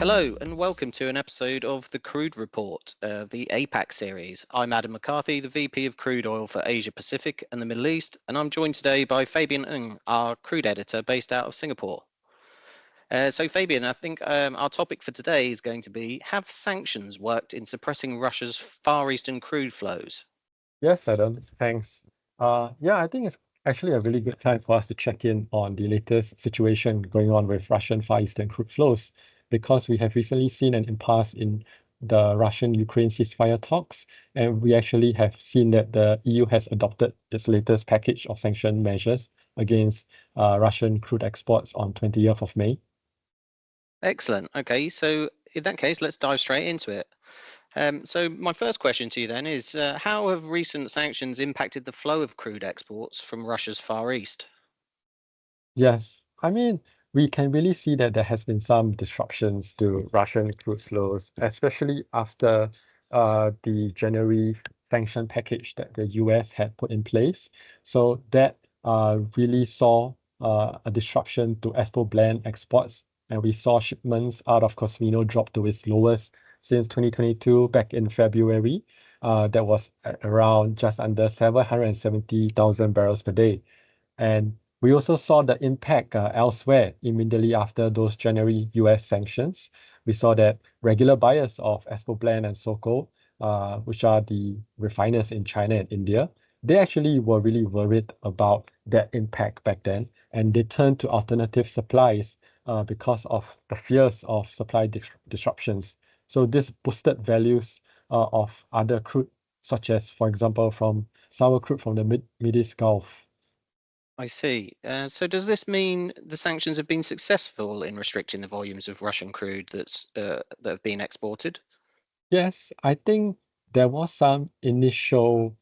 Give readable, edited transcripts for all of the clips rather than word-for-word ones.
Hello and welcome to an episode of the Crude Report, the APAC Series. I'm Adam McCarthy, the VP of Crude Oil for Asia Pacific and the Middle East, and I'm joined today by Fabian Ng, our crude editor based out of Singapore. So Fabian, I think our topic for today is going to be, have sanctions worked in suppressing Russia's Far Eastern crude flows? Yes, Adam, thanks. I think it's actually a really good time for us to check in on the latest situation going on with Russian Far Eastern crude flows, because we have recently seen an impasse in the Russian-Ukraine ceasefire talks, and we actually have seen that the EU has adopted its latest package of sanction measures against Russian crude exports on 20th of May. Excellent. Okay, so in that case, let's dive straight into it. So my first question to you then is, how have recent sanctions impacted the flow of crude exports from Russia's Far East? Yes, I mean, we can really see that there has been some disruptions to Russian crude flows, especially after the January sanction package that the US had put in place. So that really saw a disruption to ESPO blend exports, and we saw shipments out of Cosmino drop to its lowest since 2022 back in February. That was at around just under 770,000 barrels per day. And we also saw the impact elsewhere immediately after those January US sanctions. We saw that regular buyers of ESPO Blend and Sokol, which are the refiners in China and India, they actually were really worried about that impact back then, and they turned to alternative supplies because of the fears of supply disruptions. So this boosted values of other crude, such as, for example, from sour crude from the Mid East Gulf. I see. So does this mean the sanctions have been successful in restricting the volumes of Russian crude that have been exported? Yes, I think there was some initial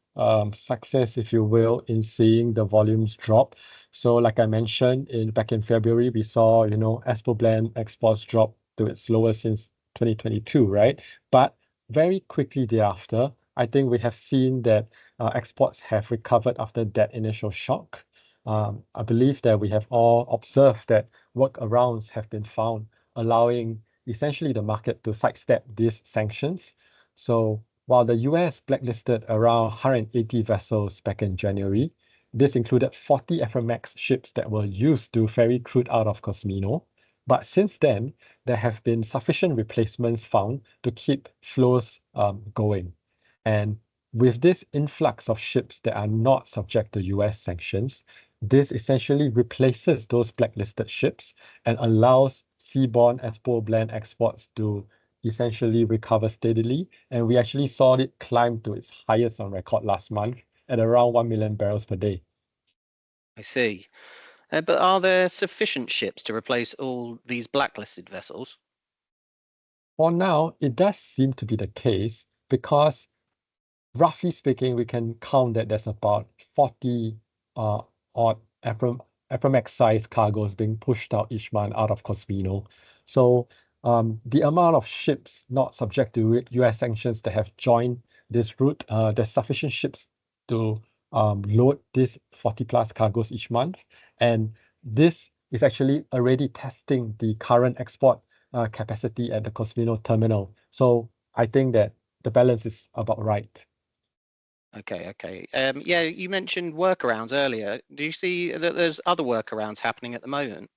success, if you will, in seeing the volumes drop. So, like I mentioned, back in February, we saw, ESPO blend exports drop to its lowest since 2022, right? But very quickly thereafter, I think we have seen that exports have recovered after that initial shock. I believe that we have all observed that workarounds have been found, allowing essentially the market to sidestep these sanctions. So while the US blacklisted around 180 vessels back in January, this included 40 Aframax ships that were used to ferry crude out of Cosmino. But since then, there have been sufficient replacements found to keep flows going. And with this influx of ships that are not subject to US sanctions, this essentially replaces those blacklisted ships and allows seaborne ESPO blend exports to essentially recover steadily. And we actually saw it climb to its highest on record last month at around 1 million barrels per day. I see. But are there sufficient ships to replace all these blacklisted vessels? For now, it does seem to be the case because, roughly speaking, we can count that there's about 40 odd Aframax-sized cargoes being pushed out each month out of Cosmino. So the amount of ships not subject to US sanctions that have joined this route, there's sufficient ships to load these 40 plus cargoes each month. And this is actually already testing the current export capacity at the Cosmino terminal. So I think that the balance is about right. Okay. Yeah, you mentioned workarounds earlier. Do you see that there's other workarounds happening at the moment?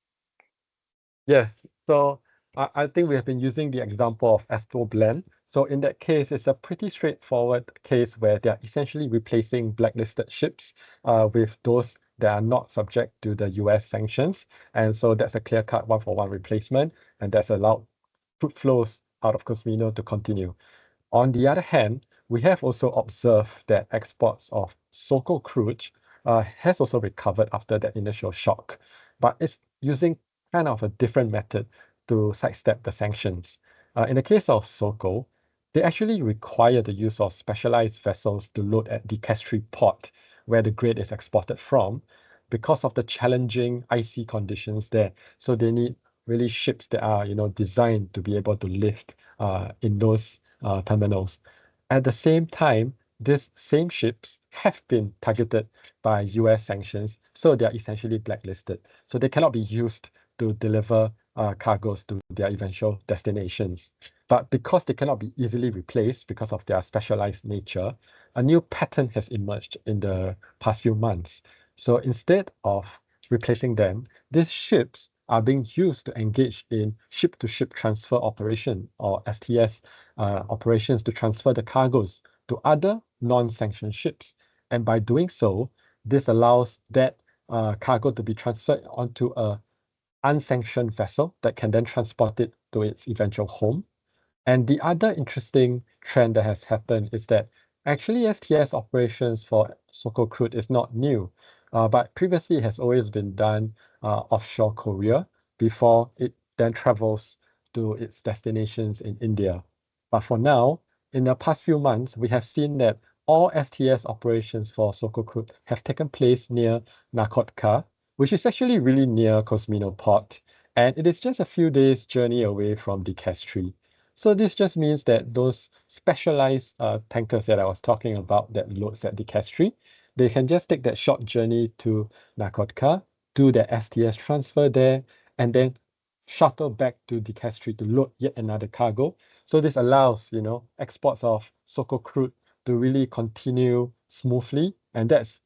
Yes. So I think we have been using the example of ESPO blend. So in that case, it's a pretty straightforward case where they're essentially replacing blacklisted ships with those that are not subject to the US sanctions. And so that's a clear-cut one-for-one replacement, and that's allowed crude flows out of Cosmino to continue. On the other hand, we have also observed that exports of Sokol crude has also recovered after that initial shock, but it's using kind of a different method to sidestep the sanctions. In the case of Sokol, they actually require the use of specialized vessels to load at the Castries port, where the grade is exported from, because of the challenging icy conditions there. So they need really ships that are, designed to be able to lift in those terminals. At the same time, these same ships have been targeted by US sanctions, so they are essentially blacklisted. So they cannot be used to deliver cargoes to their eventual destinations. But because they cannot be easily replaced because of their specialized nature, a new pattern has emerged in the past few months. So instead of replacing them, these ships are being used to engage in ship-to-ship transfer operation, or STS operations, to transfer the cargoes to other non-sanctioned ships. And by doing so, this allows that cargo to be transferred onto a unsanctioned vessel that can then transport it to its eventual home. And the other interesting trend that has happened is that actually STS operations for Sokol crude is not new, but previously it has always been done offshore Korea before it then travels to its destinations in India. But for now, in the past few months, we have seen that all STS operations for Sokol crude have taken place near Nakotka, which is actually really near Cosmino Port, and it is just a few days' journey away from the Castry. So this just means that those specialized tankers that I was talking about that loads at the Castry, they can just take that short journey to Nakotka, do their STS transfer there, and then shuttle back to the Castry to load yet another cargo. So this allows, exports of Sokol crude to really continue smoothly, and that's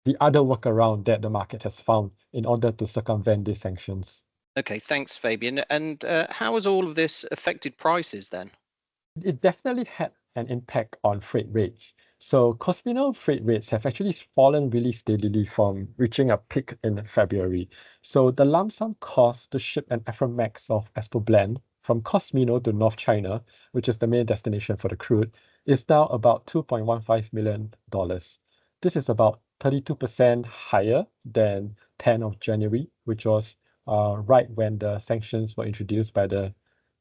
the other workaround that the market has found in order to circumvent these sanctions. Okay, thanks, Fabian. And how has all of this affected prices then? It definitely had an impact on freight rates. So Cosmino freight rates have actually fallen really steadily from reaching a peak in February. So the lump sum cost to ship an Aframax of ESPO blend from Cosmino to North China, which is the main destination for the crude, is now about $2.15 million. This is about 32% higher than 10th of January, which was right when the sanctions were introduced by the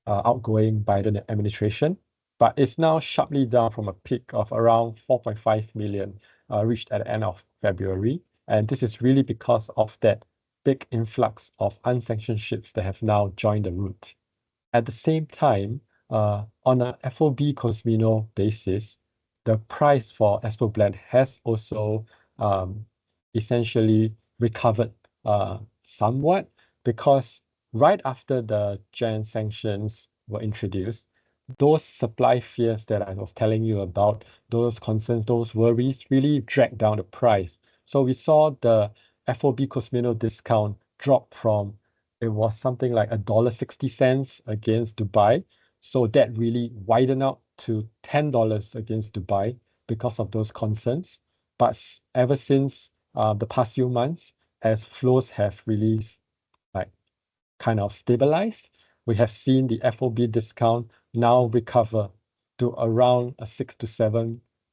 outgoing Biden administration, but it's now sharply down from a peak of around 4.5 million reached at the end of February. And this is really because of that big influx of unsanctioned ships that have now joined the route. At the same time, on a FOB Cosmino basis, the price for ESPO blend has also essentially recovered somewhat, because right after the Jan sanctions were introduced, those supply fears that I was telling you about, those concerns, those worries really dragged down the price. So we saw the FOB Cosmino discount drop from, it was something like $1.60 against Dubai. So that really widened out to $10 against Dubai because of those concerns. But ever since the past few months, as flows have really kind of stabilized, we have seen the FOB discount now recover to around a $6 to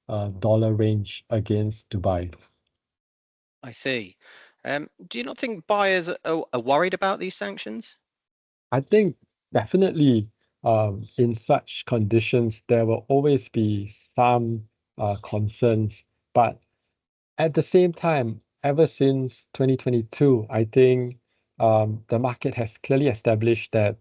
$7 range against Dubai. I see. Do you not think buyers are worried about these sanctions? I think definitely in such conditions, there will always be some concerns. But at the same time, ever since 2022, I think the market has clearly established that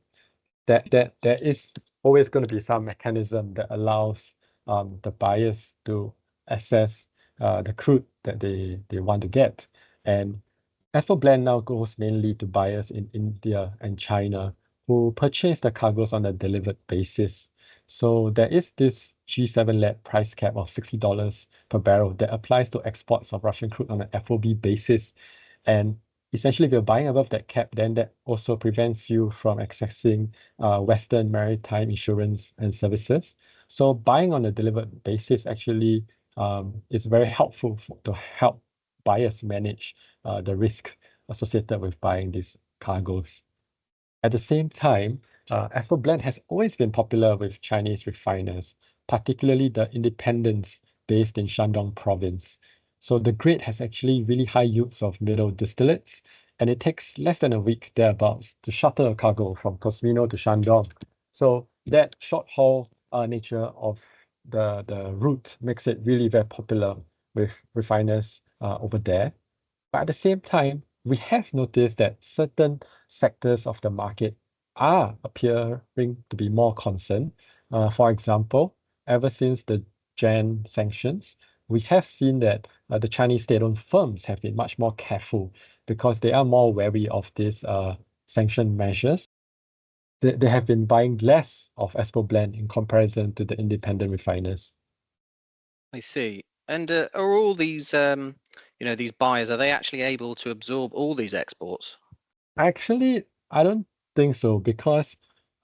there is always going to be some mechanism that allows the buyers to assess the crude that they want to get. And ESPO blend now goes mainly to buyers in India and China who purchase the cargoes on a delivered basis. So there is this G7-led price cap of $60 per barrel that applies to exports of Russian crude on an FOB basis. And essentially, if you're buying above that cap, then that also prevents you from accessing Western maritime insurance and services. So buying on a delivered basis actually is very helpful to help buyers manage the risk associated with buying these cargoes. At the same time, ESPO blend has always been popular with Chinese refiners, particularly the independents based in Shandong province. So the grade has actually really high yields of middle distillates, and it takes less than a week thereabouts to shuttle a cargo from Cosmino to Shandong. So that short haul nature of the route makes it really very popular with refiners over there. But at the same time, we have noticed that certain sectors of the market are appearing to be more concerned. For example, ever since the Jan sanctions, we have seen that the Chinese state-owned firms have been much more careful because they are more wary of these sanction measures. they have been buying less of ESPO blend in comparison to the independent refiners. I see. And are all these, these buyers, are they actually able to absorb all these exports? Actually, I don't think so because,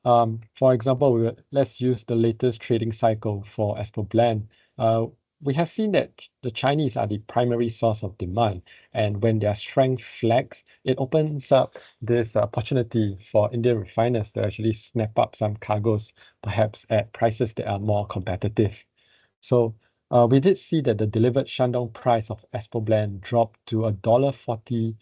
for example, let's use the latest trading cycle for ESPO blend. We have seen that the Chinese are the primary source of demand, and when their strength flags, it opens up this opportunity for Indian refiners to actually snap up some cargoes, perhaps at prices that are more competitive. So we did see that the delivered Shandong price of ESPO blend dropped to $1.40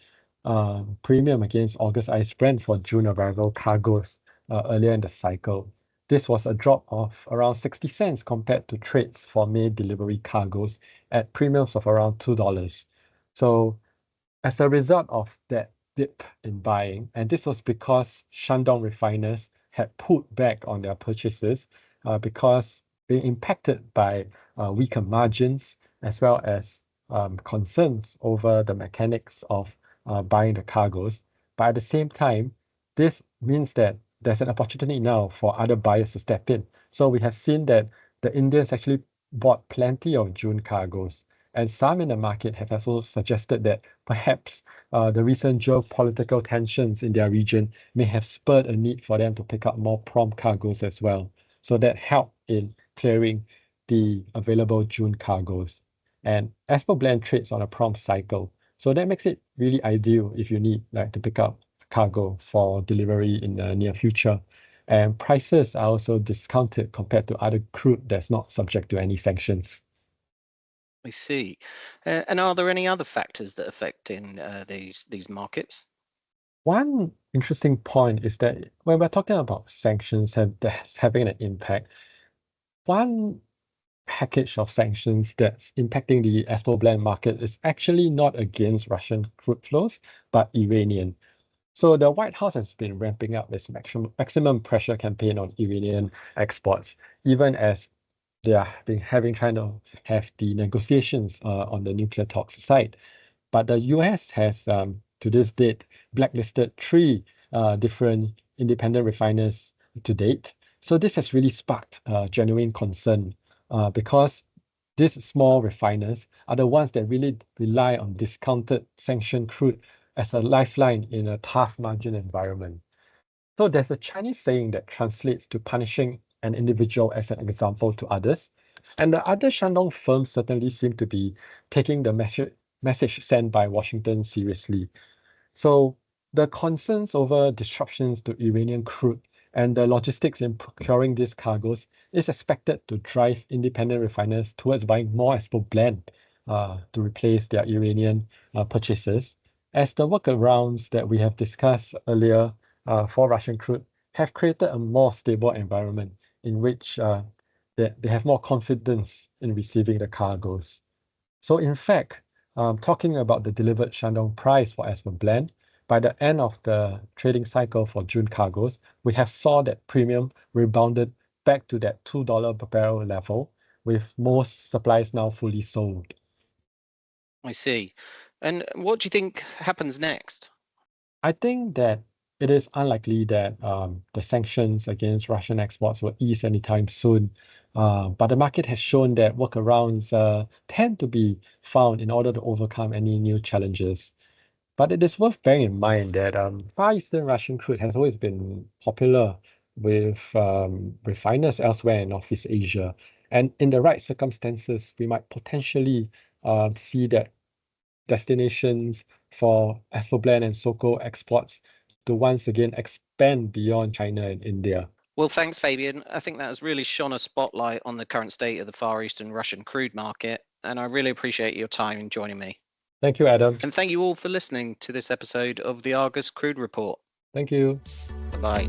premium against August ICE Brent for June arrival cargoes earlier in the cycle. This was a drop of around 60 cents compared to trades for May delivery cargoes at premiums of around $2. So as a result of that dip in buying, and this was because Shandong refiners had pulled back on their purchases because being impacted by weaker margins as well as concerns over the mechanics of buying the cargoes. But at the same time, this means that there's an opportunity now for other buyers to step in. So we have seen that the Indians actually bought plenty of June cargoes. And some in the market have also suggested that perhaps the recent geopolitical tensions in their region may have spurred a need for them to pick up more prompt cargoes as well. So that helped in clearing the available June cargoes. And ESPO blend trades on a prompt cycle. So that makes it really ideal if you need to pick up cargo for delivery in the near future. And prices are also discounted compared to other crude that's not subject to any sanctions. I see. And are there any other factors that affect in these markets? One interesting point is that when we're talking about sanctions having an impact, one package of sanctions that's impacting the ESPO blend market is actually not against Russian crude flows, but Iranian. So the White House has been ramping up its maximum pressure campaign on Iranian exports, even as they are trying to have the negotiations on the nuclear talks side. But the US has, to this date, blacklisted 3 different independent refiners to date. So this has really sparked genuine concern because these small refiners are the ones that really rely on discounted sanctioned crude as a lifeline in a tough margin environment. So there's a Chinese saying that translates to punishing an individual as an example to others. And the other Shandong firms certainly seem to be taking the message sent by Washington seriously. So the concerns over disruptions to Iranian crude and the logistics in procuring these cargoes is expected to drive independent refiners towards buying more ESPO blend to replace their Iranian purchases, as the workarounds that we have discussed earlier for Russian crude have created a more stable environment in which they have more confidence in receiving the cargoes. So in fact, talking about the delivered Shandong price for ESPO blend, by the end of the trading cycle for June cargoes, we have saw that premium rebounded back to that $2 per barrel level, with most supplies now fully sold. I see. And what do you think happens next? I think that it is unlikely that the sanctions against Russian exports will ease anytime soon. But the market has shown that workarounds tend to be found in order to overcome any new challenges. But it is worth bearing in mind that Far Eastern Russian crude has always been popular with refiners elsewhere in Northeast Asia. And in the right circumstances, we might potentially see that destinations for ESPO blend and Sokol exports to once again expand beyond China and India. Well, thanks, Fabian. I think that has really shone a spotlight on the current state of the Far Eastern Russian crude market, and I really appreciate your time in joining me. Thank you, Adam. And thank you all for listening to this episode of the Argus Crude Report. Thank you. Bye.